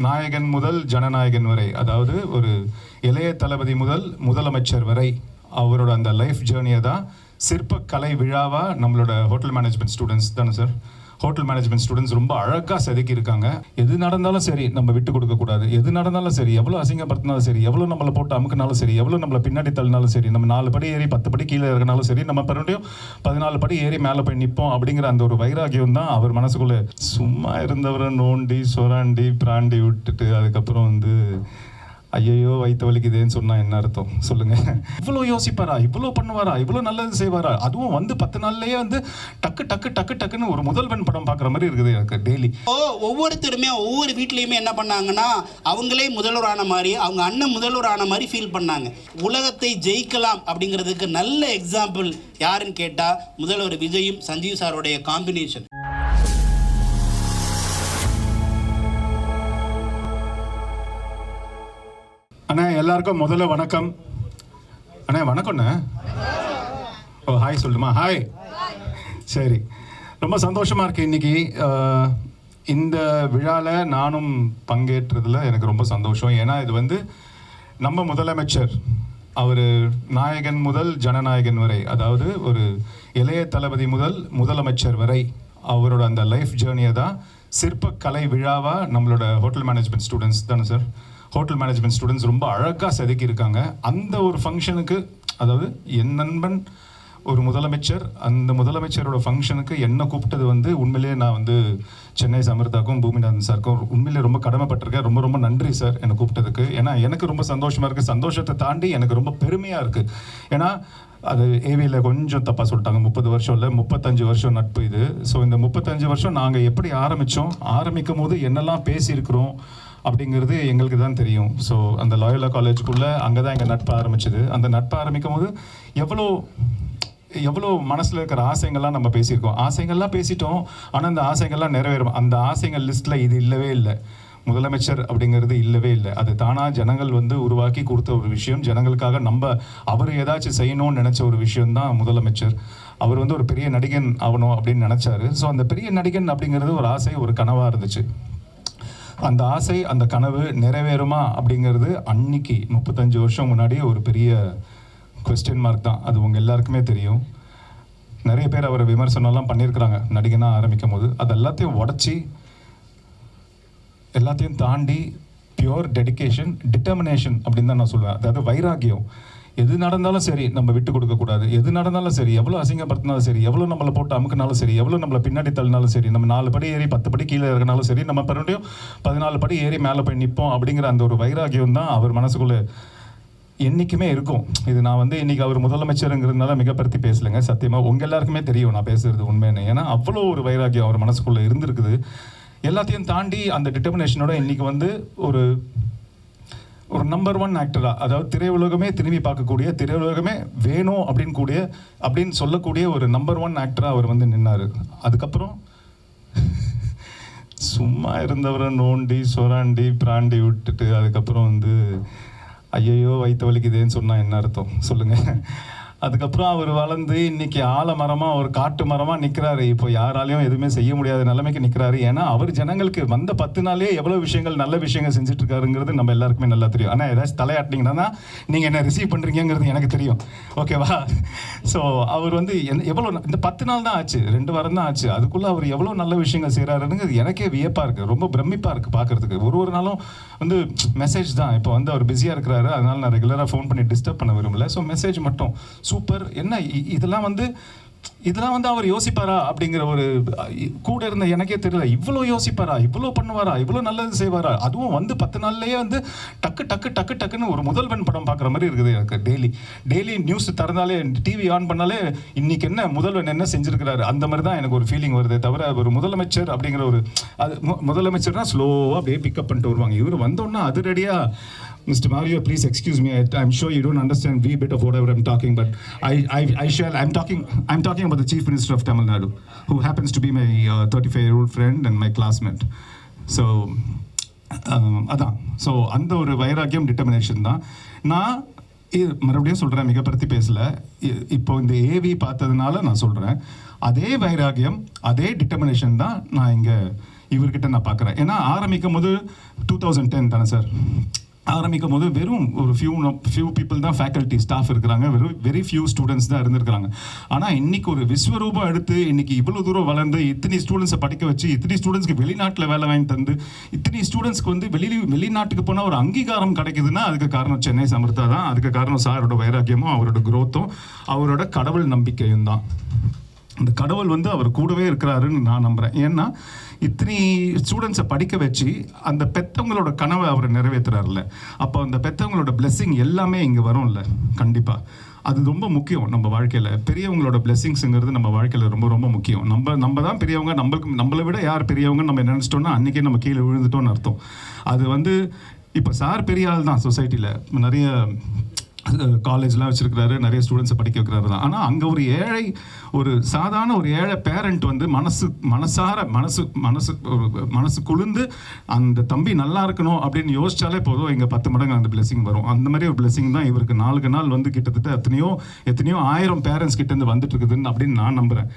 நாயகன் முதல் ஜனநாயகன் வரை, அதாவது ஒரு இளைய தளபதி முதல் முதலமைச்சர் வரை அவரோட அந்த லைஃப் ஜேர்னியை தான் சிற்பக்கலை விழாவாக நம்மளோட ஹோட்டல் மேனேஜ்மெண்ட் ஸ்டூடெண்ட்ஸ் தானே சார், ஹோட்டல் மேனேஜ்மெண்ட் ஸ்டூடெண்ட்ஸ் ரொம்ப அழகாக செதுக்கி இருக்காங்க. எது நடந்தாலும் சரி நம்ம விட்டு கொடுக்கக்கூடாது, எது நடந்தாலும் சரி, எவ்வளோ அசிங்கப்படுத்தினாலும் சரி, எவ்வளோ நம்மளை போட்டு அமுக்கினாலும் சரி, எவ்வளோ நம்மளை பின்னாடி தள்ளினாலும் சரி, நம்ம 4 படி ஏறி 10 படி கீழே இறங்கினாலும் சரி, நம்ம மறுபடியும் 14 படி ஏறி மேலே போய் நிற்போம் அப்படிங்கிற அந்த ஒரு வைராகியம் தான் அவர் மனசுக்குள்ளே. சும்மா இருந்தவரை நோண்டி சொராண்டி பிராண்டி விட்டுட்டு அதுக்கப்புறம் ஐயோ வயிற்று வலிக்குதேன்னு சொன்னால் என்ன அர்த்தம் சொல்லுங்கள்? இவ்வளோ யோசிப்பாரா, இவ்வளோ பண்ணுவாரா, இவ்வளோ நல்லது செய்வாரா? அதுவும் 10 நாள்லேயே டக்கு டக்கு டக்கு டக்குன்னு ஒரு முதல்வன் படம் பார்க்குற மாதிரி இருக்குது எனக்கு டெய்லி. ஒவ்வொருத்தருமே ஒவ்வொரு வீட்லேயுமே என்ன பண்ணாங்கன்னா அவங்களே முதல்வர் ஆன மாதிரி, அவங்க அண்ணன் முதல்வர் ஆன மாதிரி ஃபீல் பண்ணாங்க. உலகத்தை ஜெயிக்கலாம் அப்படிங்கிறதுக்கு நல்ல எக்ஸாம்பிள் யாருன்னு கேட்டால் முதல்வர் விஜயும் சஞ்சீவ் சாரோடைய காம்பினேஷன். அண்ணா எல்லாருக்கும் முதல்ல வணக்கம். அண்ணா வணக்கம்ண்ணா. ஓ ஹாய் சொல்லுமா? ஹாய். சரி, ரொம்ப சந்தோஷமாக இருக்குது இன்றைக்கி இந்த விழாவில் நானும் பங்கேற்றதில் எனக்கு ரொம்ப சந்தோஷம். ஏன்னா இது நம்ம முதலமைச்சர் அவர் நாயகன் முதல் ஜனநாயகன் வரை, அதாவது ஒரு இளைய தளபதி முதல் முதலமைச்சர் வரை அவரோட அந்த லைஃப் ஜேர்னியை தான் சிற்பக்கலை விழாவாக நம்மளோட ஹோட்டல் மேனேஜ்மெண்ட் ஸ்டூடெண்ட்ஸ் தானே சார், ஹோட்டல் மேனேஜ்மெண்ட் ஸ்டூடெண்ட்ஸ் ரொம்ப அழகாக செதுக்கி இருக்காங்க. அந்த ஒரு ஃபங்க்ஷனுக்கு, அதாவது என் நண்பன் ஒரு முதலமைச்சர், அந்த முதலமைச்சரோட ஃபங்க்ஷனுக்கு என்னை கூப்பிட்டது உண்மையிலேயே நான் சென்னை சமர்த்தாக்கும் பூமிநாதன் சாருக்கும் உண்மையிலேயே ரொம்ப கடமைப்பட்டிருக்கேன். ரொம்ப ரொம்ப நன்றி சார் என்னை கூப்பிட்டதுக்கு. ஏன்னா எனக்கு ரொம்ப சந்தோஷமாக இருக்குது. சந்தோஷத்தை தாண்டி எனக்கு ரொம்ப பெருமையாக இருக்குது. ஏன்னா அது ஏவியில் கொஞ்சம் தப்பாக சொல்லிட்டாங்க, 30 வருஷம் இல்லை 35 வருஷம் நட்பு இது. ஸோ இந்த 35 வருஷம் நாங்கள் எப்படி ஆரம்பிக்கும் போது என்னெல்லாம் பேசியிருக்கிறோம் அப்படிங்கிறது எங்களுக்கு தான் தெரியும். ஸோ அந்த லாயோலா காலேஜுக்குள்ளே அங்கே தான் எங்கள் நட்பு ஆரம்பிச்சது. அந்த நட்பு ஆரம்பிக்கும் போது எவ்வளோ மனசில் இருக்கிற ஆசைங்கள்லாம் நம்ம பேசியிருக்கோம். ஆசைங்கள்லாம் பேசிட்டோம், ஆனால் அந்த ஆசைங்கள்லாம் நிறைவேறும். அந்த ஆசைங்கள் லிஸ்ட்டில் இது இல்லவே இல்லை, முதலமைச்சர் அப்படிங்கிறது இல்லவே இல்லை. அது தானாக ஜனங்கள் உருவாக்கி கொடுத்த ஒரு விஷயம். ஜனங்களுக்காக அவர் ஏதாச்சும் செய்யணும்னு நினச்ச ஒரு விஷயம்தான் முதலமைச்சர். அவர் ஒரு பெரிய நடிகன் ஆகணும் அப்படின்னு நினச்சாரு. ஸோ அந்த பெரிய நடிகன் அப்படிங்கிறது ஒரு ஆசை, ஒரு கனவாக இருந்துச்சு. அந்த ஆசை, அந்த கனவு நிறைவேறுமா அப்படிங்கிறது அன்னைக்கு 35 வருஷம் முன்னாடி ஒரு பெரிய கொஸ்டின் மார்க் தான். அது உங்கள் எல்லாருக்குமே தெரியும். நிறைய பேர் அவரை விமர்சனம்லாம் பண்ணியிருக்கிறாங்க நடிகனாக ஆரம்பிக்கும் போது. அது எல்லாத்தையும் உடச்சி எல்லாத்தையும் தாண்டி பியூர் டெடிகேஷன், டிட்டர்மினேஷன் அப்படின்னு தான் நான் சொல்லுவேன். அதாவது வைராகியம். எது நடந்தாலும் சரி நம்ம விட்டு கொடுக்கக்கூடாது, எது நடந்தாலும் சரி, எவ்வளோ அசிங்கப்படுத்தினாலும் சரி, எவ்வளோ நம்மளை போட்டு அமுக்கினாலும் சரி, எவ்வளோ நம்மளை பின்னாடி தள்ளினாலும் சரி, நம்ம 4 படி ஏறி 10 படி கீழே இறங்கினாலும் சரி, நம்ம மறுபடியும் 14 படி ஏறி மேலே போய் நிற்போம் அப்படிங்கிற அந்த ஒரு வைராகியம் தான் அவர் மனசுக்குள்ளே என்றைக்குமே இருக்கும். இது நான் இன்றைக்கி அவர் முதலமைச்சருங்கிறதுனால மிகப்படுத்தி பேசலைங்க, சத்தியமாக உங்கள் எல்லாருக்குமே தெரியும் நான் பேசுகிறது உண்மைன்னு. ஏன்னா அவ்வளோ ஒரு வைராகியம் அவர் மனசுக்குள்ளே இருந்திருக்குது. எல்லாத்தையும் தாண்டி அந்த டிட்டர்மினேஷனோட இன்றைக்கி ஒரு நம்பர் 1 ஆக்டராக, அதாவது திரையுலகமே திரும்பி பார்க்கக்கூடிய, திரையுலகமே வேணும் அப்படின்னு சொல்லக்கூடிய ஒரு நம்பர் 1 ஆக்டராக அவர் நின்னார். அதுக்கப்புறம் சும்மா இருந்தவரை நோண்டி சொராண்டி பிராண்டி விட்டுட்டு அதுக்கப்புறம் ஐயோ வயிற்று வலிக்குதேன்னு சொன்னால் என்ன அர்த்தம் சொல்லுங்கள்? அதுக்கப்புறம் அவர் வளர்ந்து இன்னைக்கு ஆலமரமாக ஒரு காட்டு மரமாக நிற்கிறாரு. இப்போ யாராலையும் எதுவுமே செய்ய முடியாத நிலைமைக்கு நிற்கிறாரு. ஏன்னா அவர் ஜனங்களுக்கு 10 நாளே எவ்வளோ விஷயங்கள், நல்ல விஷயங்கள் செஞ்சுட்ருக்காருங்கிறது நம்ம எல்லாருக்குமே நல்லா தெரியும். ஆனால் ஏதாச்சும் தலையாட்டினீங்கன்னா நீங்கள் என்ன ரிசீவ் பண்ணுறீங்கிறது எனக்கு தெரியும், ஓகேவா? ஸோ அவர் எவ்வளோ இந்த 10 நாள் தான் ஆச்சு, 2 வாரம் தான் ஆச்சு, அதுக்குள்ளே அவர் எவ்வளோ நல்ல விஷயங்கள் செய்கிறாருங்கிறது எனக்கே வியப்பாக இருக்குது, ரொம்ப பிரமிப்பாக இருக்குது பார்க்குறதுக்கு. ஒரு நாளும் மெசேஜ் தான். இப்போ அவர் பிஸியாக இருக்கிறாரு, அதனால் நான் ரெகுலராக ஃபோன் பண்ணி டிஸ்டர்ப் பண்ண விரும்பல. ஸோ மெசேஜ் மட்டும் சூப்பர். என்ன இதெல்லாம் அவர் யோசிப்பாரா அப்படிங்கிற ஒரு கூட இருந்த எனக்கே தெரியல. இவ்வளோ யோசிப்பாரா, இவ்வளோ பண்ணுவாரா, இவ்வளோ நல்லது செய்வாரா? அதுவும் 10 நாள்லேயே டக்கு டக்கு டக்கு டக்குன்னு ஒரு முதல்வன் படம் பார்க்குற மாதிரி இருக்குது எனக்கு டெய்லி நியூஸ் திறந்தாலே, டிவி ஆன் பண்ணாலே இன்னைக்கு என்ன முதல்வன் என்ன செஞ்சுருக்கிறாரு அந்த மாதிரி தான் எனக்கு ஒரு ஃபீலிங் வருதே தவிர ஒரு முதலமைச்சர் அப்படிங்கிற ஒரு முதலமைச்சர்னா ஸ்லோவாக அப்படியே பிக்கப் பண்ணிட்டு வருவாங்க. இவர் வந்தோன்னா அது ரெடியாக Mr. Mario, please excuse me. I'm sure you don't understand a bit of whatever I'm talking, but I'm talking about the Chief Minister of Tamil Nadu, who happens to be my 35-year-old friend and my classmate. So, அதான். So அந்த ஒரு வைராக்கியம், determination தான். நான் மறுபடியும் சொல்கிறேன், மிகப்படுத்தி பேசலை. இப்போ இந்த ஏவி பார்த்ததுனால நான் சொல்கிறேன், அதே வைராக்கியம், அதே டிட்டர்மினேஷன் தான் நான் இங்கே இவர்கிட்ட நான் பார்க்குறேன். ஏன்னா ஆரம்பிக்கும் போது 2010 தானே சார், ஆரம்பிக்கும் போது வெறும் ஒரு ஃபியூ பீப்புள் தான் ஃபேக்கல்ட்டி ஸ்டாஃப் இருக்கிறாங்க, வெரி ஃபியூ ஸ்டூடெண்ட்ஸ் தான் இருந்திருக்கிறாங்க. ஆனால் இன்னைக்கு ஒரு விஸ்வரூபம் எடுத்து இன்னைக்கு இவ்வளோ தூரம் வளர்ந்து இத்தனை ஸ்டூடெண்ட்ஸை படிக்க வச்சு இத்தனை ஸ்டூடெண்ட்ஸ்க்கு வெளிநாட்டில் வேலை வாங்கி தந்து இத்தனை ஸ்டூடெண்ட்ஸ்க்கு வந்து வெளிநாட்டுக்கு போனால் ஒரு அங்கீகாரம் கிடைக்குதுன்னா அதுக்கு காரணம் சென்னை சமர்த்தா தான். அதுக்கு காரணம் சாரோட வைராக்கியமும் அவரோட குரோத்தும் அவரோட கடவுள் நம்பிக்கையும் தான். அந்த கடவுள் வந்து அவர் கூடவே இருக்கிறாருன்னு நான் நம்புகிறேன். ஏன்னா இத்தனை ஸ்டூடெண்ட்ஸை படிக்க வச்சு அந்த பெற்றவங்களோட கனவை அவர் நிறைவேற்றுறாருல்ல, அப்போ அந்த பெற்றவங்களோட பிளெஸ்ஸிங் எல்லாமே இங்கே வரும்ல. கண்டிப்பாக அது ரொம்ப முக்கியம் நம்ம வாழ்க்கையில். பெரியவங்களோட பிளெஸ்ஸிங்ஸுங்கிறது நம்ம வாழ்க்கையில் ரொம்ப ரொம்ப முக்கியம். நம்ம தான் பெரியவங்க, நம்மளை விட யார் பெரியவங்க நம்ம நினச்சிட்டோன்னா அன்றைக்கே நம்ம கீழே விழுந்துட்டோன்னு அர்த்தம். அது வந்து இப்போ சார் பெரிய ஆள் தான் சொசைட்டியில், நிறைய காலேஜ்லாம் வச்சுருக்கிறாரு, நிறைய ஸ்டூடெண்ட்ஸை படிக்க வைக்கிறாரு தான். ஆனால் அங்கே ஒரு ஏழை, ஒரு சாதாரண ஒரு ஏழை பேரண்ட் வந்து மனசு குளிர்ந்து அந்த தம்பி நல்லா இருக்கணும் அப்படின்னு யோசிச்சாலே போதும், இங்கே 10 மடங்கு அந்த பிளெஸிங் வரும். அந்த மாதிரி ஒரு பிளெஸிங் தான் இவருக்கு நாளுக்கு நாள் வந்து கிட்டத்தட்ட எத்தனையோ 1000 பேரண்ட்ஸ் கிட்டேருந்து வந்துட்டு இருக்குதுன்னு அப்படின்னு நான் நம்புகிறேன்.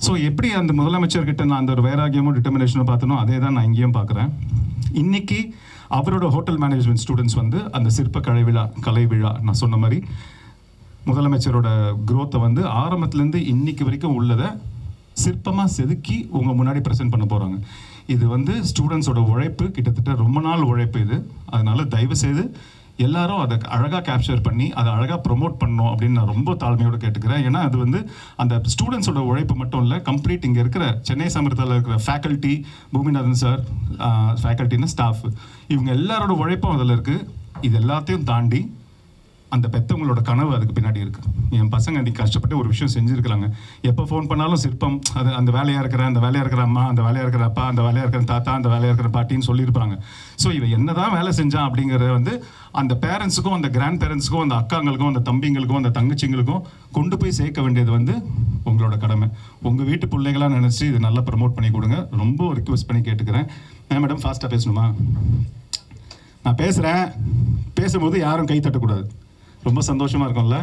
ஸோ எப்படி அந்த முதலமைச்சர்கிட்ட நான் அந்த ஒரு வைராகியமும் டிட்டர்மினேஷனும் பார்த்தனோ அதே தான் நான் இங்கேயும் பார்க்குறேன். இன்னைக்கு அவரோட ஹோட்டல் மேனேஜ்மெண்ட் ஸ்டூடெண்ட்ஸ் வந்து அந்த சிற்ப கலை விழா நான் சொன்ன மாதிரி முதலமைச்சரோட குரோத்தை வந்து ஆரம்பத்துலேருந்து இன்னைக்கு வரைக்கும் உள்ளதை சிற்பமாக செதுக்கி உங்கள் முன்னாடி ப்ரெசென்ட் பண்ண போகிறாங்க. இது வந்து ஸ்டூடெண்ட்ஸோட உழைப்பு, கிட்டத்தட்ட ரொம்ப நாள் உழைப்பு இது. அதனால தயவு செய்து எல்லாரும் அதை அழகாக கேப்சர் பண்ணி அதை அழகாக ப்ரொமோட் பண்ணணும் அப்படின்னு நான் ரொம்ப தாழ்மையோடு கேட்டுக்கிறேன். ஏன்னா அது வந்து அந்த ஸ்டூடெண்ட்ஸோட உழைப்பு மட்டும் இல்லை, கம்ப்ளீட் இங்கே இருக்கிற சென்னை சமர்த்தாவில் இருக்கிற ஃபேக்கல்ட்டி, பூமிநாதன் சார் ஃபேக்கல்ட்டின்னு ஸ்டாஃப், இவங்க எல்லாரோட உழைப்பும் அதில் இருக்குது. இது எல்லாத்தையும் தாண்டி அந்த பெற்றவங்களோட கனவு அதுக்கு பின்னாடி இருக்குது. என் பசங்க அன்றைக்கி கஷ்டப்பட்டு ஒரு விஷயம் செஞ்சுருக்கிறாங்க. எப்போ ஃபோன் பண்ணாலும் சிற்பம், அது அந்த வேலையாக இருக்கிற அம்மா, அந்த வேலையாக இருக்கிற அப்பா, அந்த வேலையாக இருக்கிற தாத்தா, அந்த வேலையாக இருக்கிற பாட்டின்னு சொல்லியிருப்பாங்க. ஸோ இவன் என்ன தான் வேலை செஞ்சான் அப்படிங்கிறத வந்து அந்த பேரண்ட்ஸுக்கும், அந்த கிராண்ட் பேரண்ட்ஸுக்கும், அந்த அக்காங்களுக்கும், அந்த தம்பிங்களுக்கும், அந்த தங்கச்சிங்களுக்கும் கொண்டு போய் சேர்க்க வேண்டியது வந்து உங்களோட கடமை. உங்கள் வீட்டு பிள்ளைகளாக நினச்சி இது நல்லா ப்ரமோட் பண்ணி கொடுங்க. ரொம்ப ரிக்வெஸ்ட் பண்ணி கேட்டுக்கிறேன். மேடம் ஃபாஸ்ட்டாக பேசணுமா? நான் பேசும்போது யாரும் கை தட்டக்கூடாது. ரொம்ப சந்தோஷமாக இருக்கும்ல?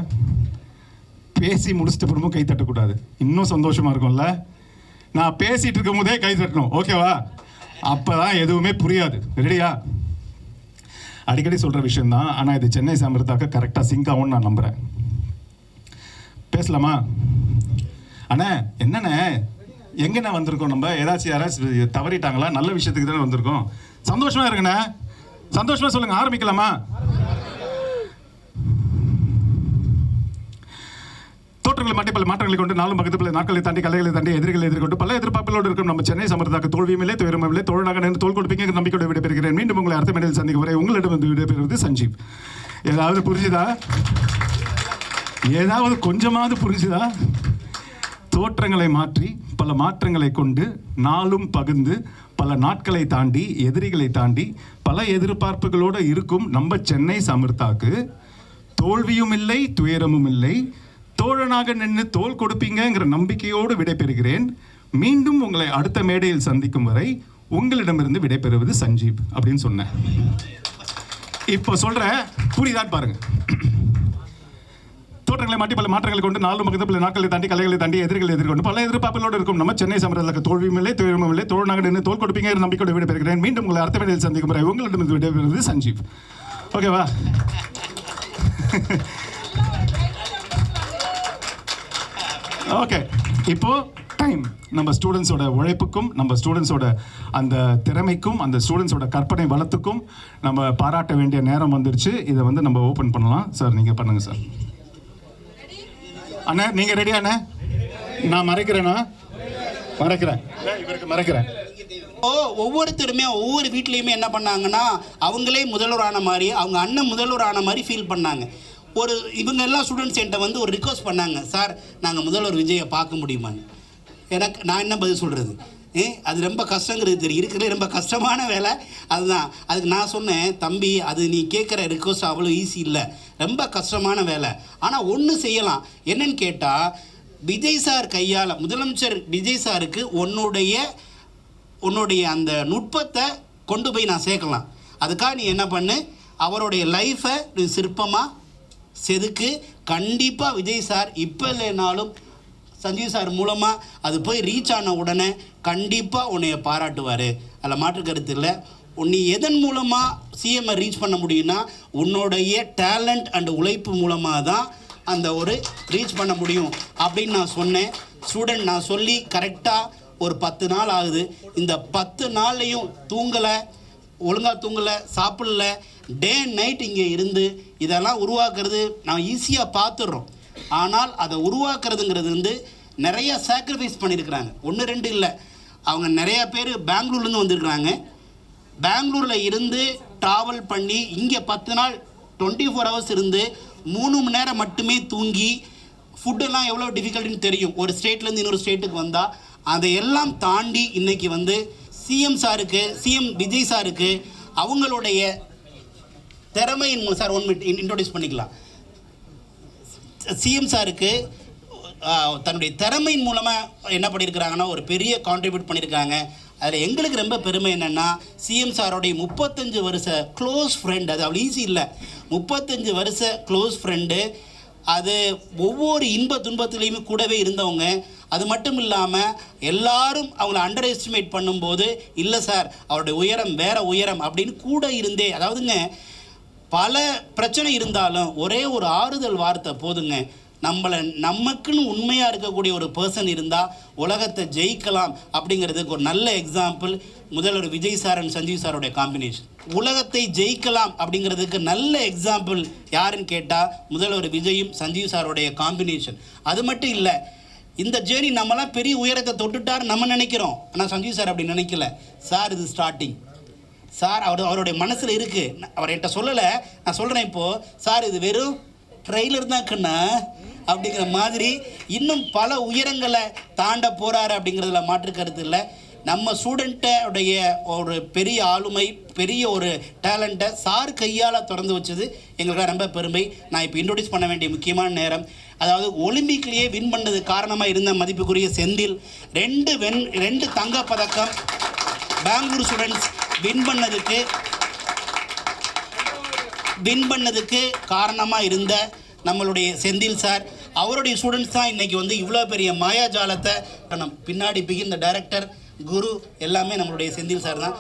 பேசி முடிச்சிட்ட பிறமும் கை தட்டக்கூடாது. இன்னும் சந்தோஷமாக இருக்கும்ல? நான் பேசிகிட்டு இருக்கும் போதே கை தட்டணும், ஓகேவா? அப்போ தான் எதுவுமே புரியாது. ரெடியா? அடிக்கடி சொல்கிற விஷயந்தான், ஆனால் இது சென்னை சமர்த்தாக்க கரெக்டாக சிங்க் ஆகும்னு நான் நம்புகிறேன். பேசலாமா? அண்ணே என்னண்ணே எங்கண்ணே வந்திருக்கோம்? நம்ம யாராச்சும் தவறிட்டாங்களா? நல்ல விஷயத்துக்கு தானே வந்திருக்கோம். சந்தோஷமாக இருக்குண்ணே, சந்தோஷமாக சொல்லுங்கள். ஆரம்பிக்கலாமா? தோற்றங்களை மாட்டி பல மாற்றங்களை கொண்டு நாளும் பக்கத்தில் நாட்களை தாண்டி கலைகளை தாண்டி எதிர்களை எதிர்கொண்டு பல எதிர்பார்ப்புகளோடு இருக்கும் நம்ம சென்னை சமர்த்தாக்கு தோல்வியுமில்லை துயரமில்லை தோழனாக நின்று தோல் கொடுப்பீங்க நம்பிக்கையோடு விடைபெறுகிறேன். மீண்டும் உங்களை அடுத்த மேடையில் சந்திக்கும் வரை உங்களிடம் வந்து விடைபெறுவது சஞ்சீவ். ஏதாவது புரிஞ்சுதா? ஏதாவது கொஞ்சமாவது புரிஞ்சுதா? தோற்றங்களை மாற்றி பல மாற்றங்களை கொண்டு நாளும் பகிர்ந்து பல நாட்களை தாண்டி எதிரிகளை தாண்டி பல எதிர்பார்ப்புகளோடு இருக்கும் நம்ம சென்னை சமர்த்தாக்கு தோல்வியும் இல்லை துயரமும் இல்லை, தோழனாக நின்று தோல் கொடுப்பீங்கிற நம்பிக்கையோடு விடைபெறுகிறேன். மீண்டும் உங்களை அடுத்த மேடையில் சந்திக்கும் வரை உங்களிடமிருந்து விடைபெறுவது சஞ்சீவ் அப்படின்னு சொன்னேன். இப்போ சொல்கிறேன், புரியுதான் பாருங்க. தோற்றங்களை மாட்டி பல மாற்றங்களை கொண்டு நாளும் பக்கத்தில் நாட்களை தாண்டி கலைகளை தாண்டி எதிர்களை எதிர்கொண்டு பல எதிர்பார்ப்புகளோடு இருக்கும் நம்ம சென்னை சமரத்துக்கு தோல்வியும் இல்லை துயரமும் இல்லை, தோழனாக நின்று தோல் கொடுப்பீங்கிற நம்பிக்கையோடு விடைபெறுகிறேன். மீண்டும் உங்களை அடுத்த மேடையில் சந்திக்கும் வரை உங்களிடமிருந்து விடைபெறுவது சஞ்சீவ். ஓகேவா? ஓகே, இப்போ டைம் நம்ம ஸ்டூடெண்ட்ஸோட உழைப்புக்கும் நம்ம ஸ்டூடெண்ட்ஸோட அந்த திறமைக்கும் அந்த ஸ்டூடெண்ட்ஸோட கற்பனை வளத்துக்கும் நம்ம பாராட்ட வேண்டிய நேரம் வந்துருச்சு. இதை வந்து நம்ம ஓப்பன் பண்ணலாம். சார் நீங்கள் பண்ணுங்க சார். அண்ணா நீங்கள் ரெடியா? அண்ணா நான் மறைக்கிறேண்ணா, மறைக்கிறேன், இவருக்கு மறைக்கிறேன். ஒவ்வொருத்தருமே ஒவ்வொரு வீட்லேயுமே என்ன பண்ணாங்கன்னா அவங்களே முதல்வர் ஆன மாதிரி, அவங்க அண்ணன் முதல்வர் ஆன மாதிரி ஃபீல் பண்ணாங்க. இவங்க எல்லா ஸ்டூடெண்ட்ஸ் என்கிட்ட வந்து ஒரு ரிக்வஸ்ட் பண்ணாங்க, சார் நாங்கள் முதல்வர் விஜயை பார்க்க முடியுமான்னு. நான் என்ன பதில் சொல்கிறது? அது ரொம்ப கஷ்டங்கிறது தெரியும், இருக்கிறதே ரொம்ப கஷ்டமான வேலை அதுதான். அதுக்கு நான் சொன்னேன், தம்பி அது நீ கேட்குற ரிக்வஸ்ட் அவ்வளோ ஈஸி இல்லை, ரொம்ப கஷ்டமான வேலை. ஆனால் ஒன்று செய்யலாம். என்னன்னு கேட்டால், விஜய் சார் கையால் முதலமைச்சர் விஜய் சாருக்கு உன்னுடைய அந்த நுட்பத்தை கொண்டு போய் நான் சேர்க்கலாம். அதுக்காக நீ என்ன பண்ணு, அவருடைய லைஃப்பை நீ சிற்பமாக செதுக்கு. கண்டிப்பாக விஜய் சார் இப்போ இல்லைனாலும் சஞ்சீவ் சார் மூலமாக அது போய் ரீச் ஆன உடனே கண்டிப்பாக உன்னைய பாராட்டுவார். அதில் மாற்று கருத்து இல்லை. நீ எதன் மூலமாக சிஎம்ஐ ரீச் பண்ண முடியும்னா உன்னுடைய டேலண்ட் அண்ட் உழைப்பு மூலமாக தான் அந்த ஒரு ரீச் பண்ண முடியும் அப்படின்னு நான் சொன்னேன். ஸ்டூடெண்ட் நான் சொல்லி கரெக்டாக ஒரு 10 நாள் ஆகுது. இந்த 10 நாள்லையும் தூங்கலை, ஒழுங்காக தூங்கலை, சாப்பிடல, டே அண்ட் நைட் இங்கே இருந்து இதெல்லாம் உருவாக்குறது நான் ஈஸியாக பார்த்துடுறோம். ஆனால் அதை உருவாக்குறதுங்கிறது நிறைய சாக்ரிஃபைஸ் பண்ணியிருக்கிறாங்க. 1 2 இல்லை, அவங்க நிறையா பேர் பெங்களூர்லேருந்து வந்திருக்கிறாங்க. பெங்களூரில் இருந்து ட்ராவல் பண்ணி இங்கே 10 நாள் 24 ஹவர்ஸ் இருந்து 3 மணி நேரம் மட்டுமே தூங்கி ஃபுட்டெல்லாம் எவ்வளோ டிஃபிகல்ட்டுன்னு தெரியும். ஒரு ஸ்டேட்லேருந்து இன்னொரு ஸ்டேட்டுக்கு வந்தால் அதையெல்லாம் தாண்டி இன்றைக்கி சிஎம் சாருக்கு, சிஎம் விஜய் சாருக்கு அவங்களுடைய திறமையின் மூலம், சார் 1 மினிட் இன்ட்ரோடியூஸ் பண்ணிக்கலாம். சிஎம் சாருக்கு தன்னுடைய திறமையின் மூலமாக என்ன பண்ணியிருக்கிறாங்கன்னா ஒரு பெரிய கான்ட்ரிபியூட் பண்ணியிருக்காங்க. அதில் எங்களுக்கு ரொம்ப பெருமை என்னென்னா சிஎம் சாரோடைய 35 வருஷ க்ளோஸ் ஃப்ரெண்ட். அது அவ்வளோ ஈஸி இல்லை. 35 வருஷ க்ளோஸ் ஃப்ரெண்டு. அது ஒவ்வொரு இன்ப துன்பத்துலேயுமே கூடவே இருந்தவங்க. அது மட்டும் இல்லாமல் எல்லாரும் அவங்கள அண்டர் எஸ்டிமேட் பண்ணும்போது இல்லை சார் அவருடைய உயரம் வேறு உயரம் அப்படின்னு கூட இருந்தே, அதாவதுங்க பல பிரச்சனை இருந்தாலும் ஒரே ஒரு ஆறுதல் வார்த்தை போதுங்க. நமக்குன்னு உண்மையாக இருக்கக்கூடிய ஒரு பர்சன் இருந்தால் உலகத்தை ஜெயிக்கலாம் அப்படிங்கிறதுக்கு ஒரு நல்ல எக்ஸாம்பிள் முதல்வர் விஜய் சார் அண்ட் சஞ்சீவ் சாரோடைய காம்பினேஷன். உலகத்தை ஜெயிக்கலாம் அப்படிங்கிறதுக்கு நல்ல எக்ஸாம்பிள் யாருன்னு கேட்டால் முதல்வர் விஜயும் சஞ்சீவ் சாரோடைய காம்பினேஷன். அது மட்டும் இல்லை, இந்த ஜேர்னி நம்மளாம் பெரிய உயரத்தை தொட்டுட்டார் நம்ம நினைக்கிறோம். ஆனால் சஞ்சீவ் சார் அப்படி நினைக்கல. சார் இது ஸ்டார்டிங். சார் அவருடைய மனசில் இருக்குது. அவர் என்கிட்ட சொல்லலை, நான் சொல்கிறேன் இப்போது. சார் இது வெறும் ட்ரெய்லர் தான் கண்ணா அப்படிங்கிற மாதிரி இன்னும் பல உயரங்களை தாண்ட போகிறாரு அப்படிங்கிறதுல மாற்று கருத்து இல்லை. நம்ம ஸ்டூடெண்ட்டோடைய ஒரு பெரிய ஆளுமை, பெரிய ஒரு டேலண்ட்டை சார் கையால் திறந்து வச்சது எங்களுக்கு ரொம்ப பெருமை. நான் இப்போ இன்ட்ரோடியூஸ் பண்ண வேண்டிய முக்கியமான நேரம், அதாவது ஒலிம்பிக்லேயே வின் பண்ணது காரணமாக இருந்த மதிப்புக்குரிய செந்தில் 2 தங்கப்பதக்கம் பெங்களூர் ஸ்டூடெண்ட்ஸ் வின் பண்ணதுக்கு காரணமாக இருந்த நம்மளுடைய செந்தில் சார், அவருடைய ஸ்டூடெண்ட்ஸ் தான் இன்றைக்கி இவ்வளோ பெரிய மாயாஜாலத்தை பின்னாடி பிகின் டைரக்டர் குரு எல்லாமே நம்மளுடைய செந்தில் சார் தான்.